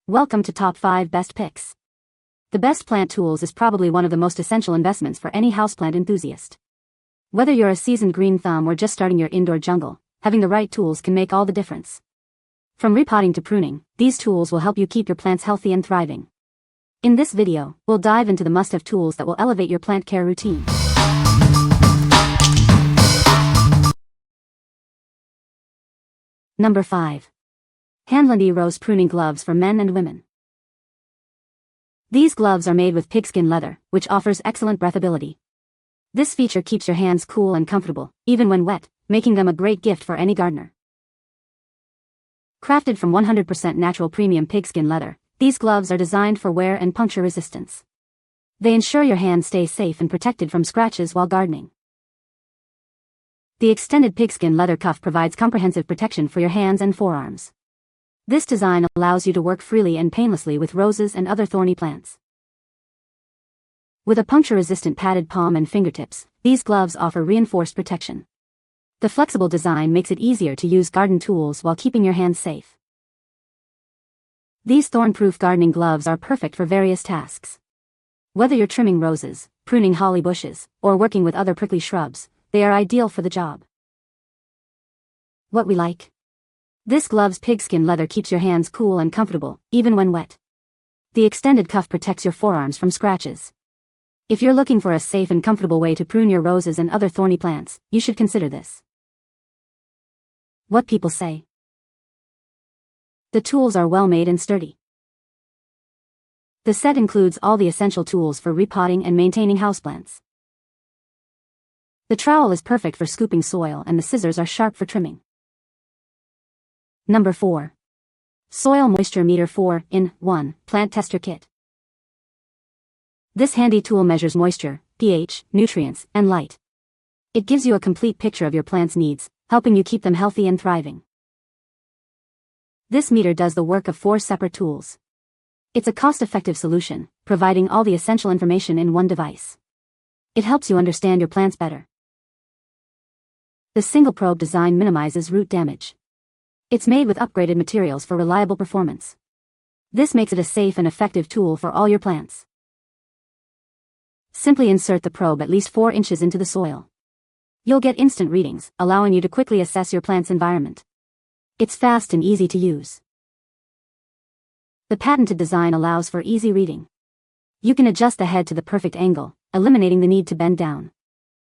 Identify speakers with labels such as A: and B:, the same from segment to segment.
A: Welcome to Top 5 Best Picks. The Best Plant Tools is probably one of the most essential investments for any houseplant enthusiast. Whether you're a seasoned green thumb or just starting your indoor jungle, having the right tools can make all the difference. From repotting to pruning, these tools will help you keep your plants healthy and thriving. In this video, we'll dive into the must-have tools that will elevate your plant care routine. Number 5. HANDLANDY Rose Pruning Gloves for Men and Women. These gloves are made with pigskin leather, which offers excellent breathability. This feature keeps your hands cool and comfortable, even when wet, making them a great gift for any gardener. Crafted from 100% natural premium pigskin leather, these gloves are designed for wear and puncture resistance. They ensure your hands stay safe and protected from scratches while gardening. The extended pigskin leather cuff provides comprehensive protection for your hands and forearms. This design allows you to work freely and painlessly with roses and other thorny plants. With a puncture-resistant padded palm and fingertips, these gloves offer reinforced protection. The flexible design makes it easier to use garden tools while keeping your hands safe. These thorn-proof gardening gloves are perfect for various tasks. Whether you're trimming roses, pruning holly bushes, or working with other prickly shrubs, they are ideal for the job. What we like? This glove's pigskin leather keeps your hands cool and comfortable, even when wet. The extended cuff protects your forearms from scratches. If you're looking for a safe and comfortable way to prune your roses and other thorny plants, you should consider this. What people say. The tools are well made and sturdy. The set includes all the essential tools for repotting and maintaining houseplants. The trowel is perfect for scooping soil and the scissors are sharp for trimming. Number 4. Soil Moisture Meter 4-in-1 Plant Tester Kit. This handy tool measures moisture, pH, nutrients, and light. It gives you a complete picture of your plant's needs, helping you keep them healthy and thriving. This meter does the work of 4 separate tools. It's a cost-effective solution, providing all the essential information in one device. It helps you understand your plants better. The single probe design minimizes root damage. It's made with upgraded materials for reliable performance. This makes it a safe and effective tool for all your plants. Simply insert the probe at least 4 inches into the soil. You'll get instant readings, allowing you to quickly assess your plant's environment. It's fast and easy to use. The patented design allows for easy reading. You can adjust the head to the perfect angle, eliminating the need to bend down.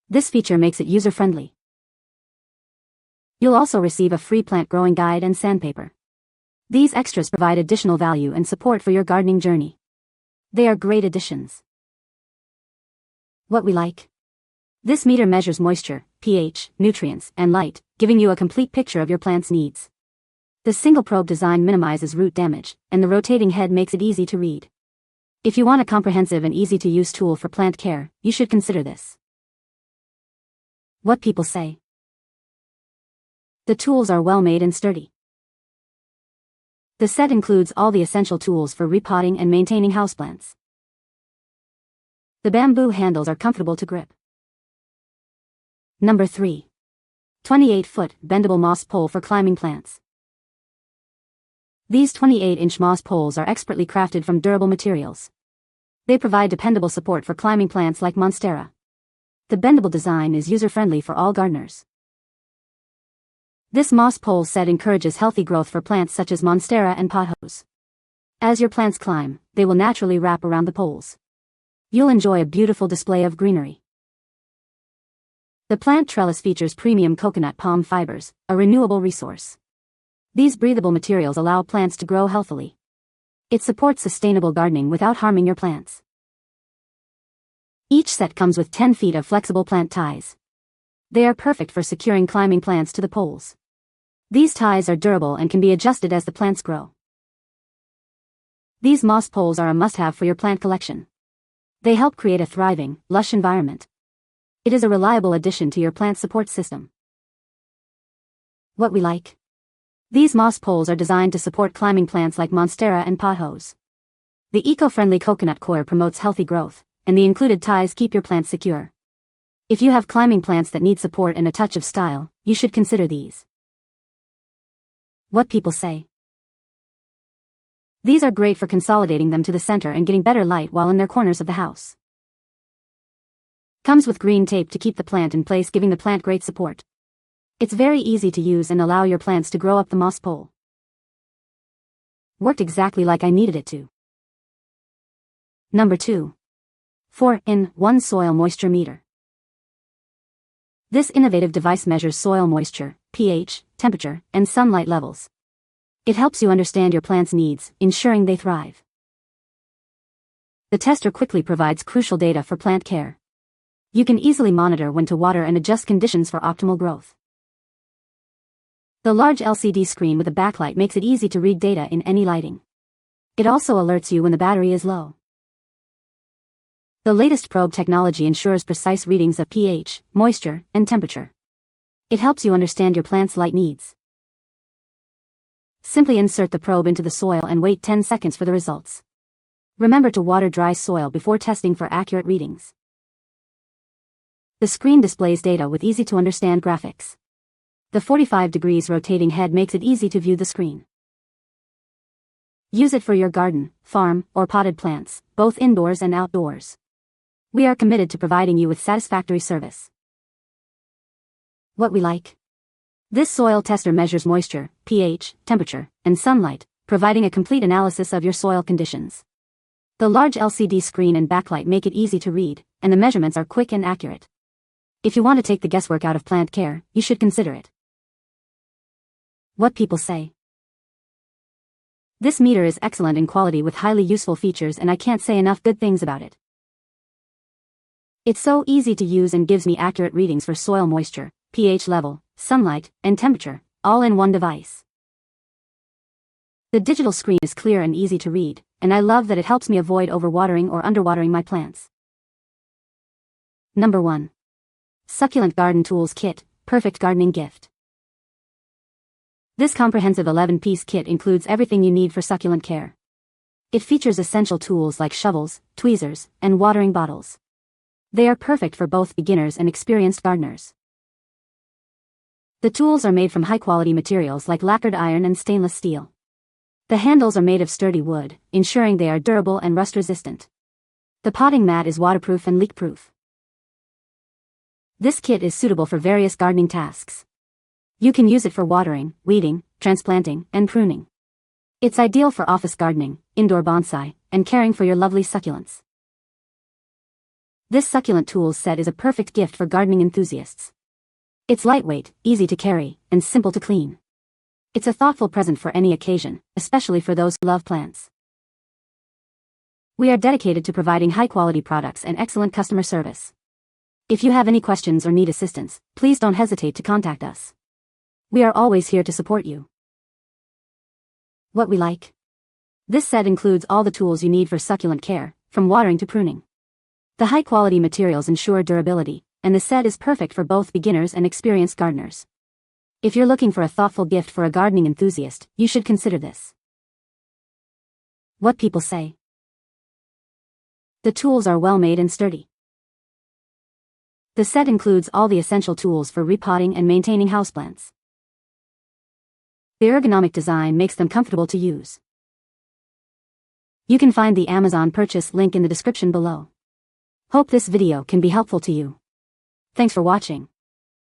A: This feature makes it user-friendly. You'll also receive a free plant growing guide and sandpaper. These extras provide additional value and support for your gardening journey. They are great additions. What we like? This meter measures moisture, pH, nutrients, and light, giving you a complete picture of your plant's needs. The single probe design minimizes root damage, and the rotating head makes it easy to read. If you want a comprehensive and easy-to-use tool for plant care, you should consider this. What people say. The tools are well made and sturdy. The set includes all the essential tools for repotting and maintaining houseplants. The bamboo handles are comfortable to grip. Number 3. 28-foot bendable moss pole for climbing plants. These 28-inch moss poles are expertly crafted from durable materials. They provide dependable support for climbing plants like monstera. The bendable design is user-friendly for all gardeners. This moss pole set encourages healthy growth for plants such as monstera and pothos. As your plants climb, they will naturally wrap around the poles. You'll enjoy a beautiful display of greenery. The plant trellis features premium coconut palm fibers, a renewable resource. These breathable materials allow plants to grow healthily. It supports sustainable gardening without harming your plants. Each set comes with 10 feet of flexible plant ties. They are perfect for securing climbing plants to the poles. These ties are durable and can be adjusted as the plants grow. These moss poles are a must-have for your plant collection. They help create a thriving, lush environment. It is a reliable addition to your plant support system. What we like? These moss poles are designed to support climbing plants like monstera and pothos. The eco-friendly coconut coir promotes healthy growth, and the included ties keep your plants secure. If you have climbing plants that need support and a touch of style, you should consider these. What people say. These are great for consolidating them to the center and getting better light while in their corners of the house. Comes with green tape to keep the plant in place, giving the plant great support. It's very easy to use and allow your plants to grow up the moss pole. Worked exactly like I needed it to. Number 2. 4-in-1 Soil Moisture Meter. This innovative device measures soil moisture, pH, temperature, and sunlight levels. It helps you understand your plant's needs, ensuring they thrive. The tester quickly provides crucial data for plant care. You can easily monitor when to water and adjust conditions for optimal growth. The large LCD screen with a backlight makes it easy to read data in any lighting. It also alerts you when the battery is low. The latest probe technology ensures precise readings of pH, moisture, and temperature. It helps you understand your plant's light needs. Simply insert the probe into the soil and wait 10 seconds for the results. Remember to water dry soil before testing for accurate readings. The screen displays data with easy-to-understand graphics. The 45 degrees rotating head makes it easy to view the screen. Use it for your garden, farm, or potted plants, both indoors and outdoors. We are committed to providing you with satisfactory service. What we like. This soil tester measures moisture, pH, temperature, and sunlight, providing a complete analysis of your soil conditions. The large LCD screen and backlight make it easy to read, and the measurements are quick and accurate. If you want to take the guesswork out of plant care, you should consider it. What people say. This meter is excellent in quality with highly useful features, and I can't say enough good things about it. It's so easy to use and gives me accurate readings for soil moisture, pH level, sunlight, and temperature, all in one device. The digital screen is clear and easy to read, and I love that it helps me avoid overwatering or underwatering my plants. Number 1. Succulent Garden Tools Kit, Perfect Gardening Gift. This comprehensive 11-piece kit includes everything you need for succulent care. It features essential tools like shovels, tweezers, and watering bottles. They are perfect for both beginners and experienced gardeners. The tools are made from high-quality materials like lacquered iron and stainless steel. The handles are made of sturdy wood, ensuring they are durable and rust-resistant. The potting mat is waterproof and leak-proof. This kit is suitable for various gardening tasks. You can use it for watering, weeding, transplanting, and pruning. It's ideal for office gardening, indoor bonsai, and caring for your lovely succulents. This succulent tools set is a perfect gift for gardening enthusiasts. It's lightweight, easy to carry, and simple to clean. It's a thoughtful present for any occasion, especially for those who love plants. We are dedicated to providing high-quality products and excellent customer service. If you have any questions or need assistance, please don't hesitate to contact us. We are always here to support you. What we like. This set includes all the tools you need for succulent care, from watering to pruning. The high-quality materials ensure durability, and the set is perfect for both beginners and experienced gardeners. If you're looking for a thoughtful gift for a gardening enthusiast, you should consider this. What people say. The tools are well made and sturdy. The set includes all the essential tools for repotting and maintaining houseplants. The ergonomic design makes them comfortable to use. You can find the Amazon purchase link in the description below. Hope this video can be helpful to you. Thanks for watching.